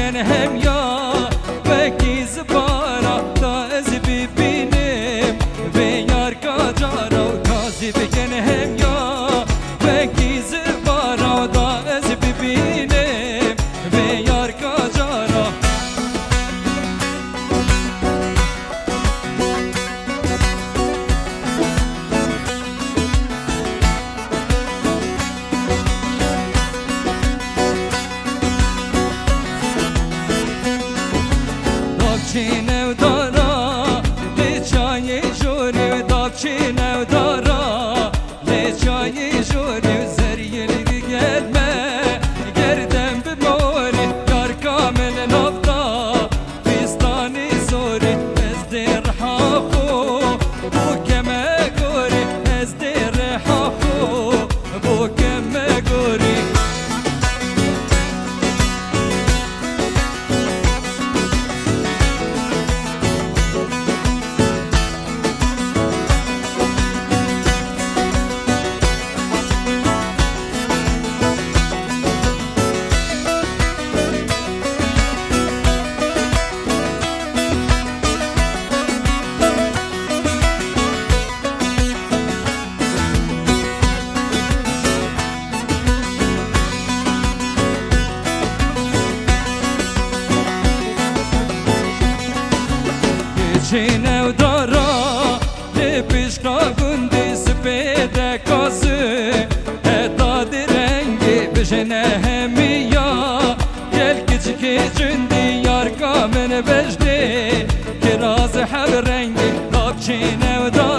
بگن هم یا وکی زبارا تا از ببینم به یار کجارا کازی بگن هم یا وکی زبارا تا از ببینم به یار کجارا چینه و دارا لچای جوری و داب چینه و دارا لچای جوری و زریل گلمه گردم بموری یار کامل نفتا فستانی زوری از دیر حافو بو کمه گوری از دیر حافو بو کمه گوری چینه و دارا لپشقا گندی سپیده کازه هتا درنگی بجنه همیا گل کچکی جندی یار کامن بجده که راز حب رنگی داب چینه و دارا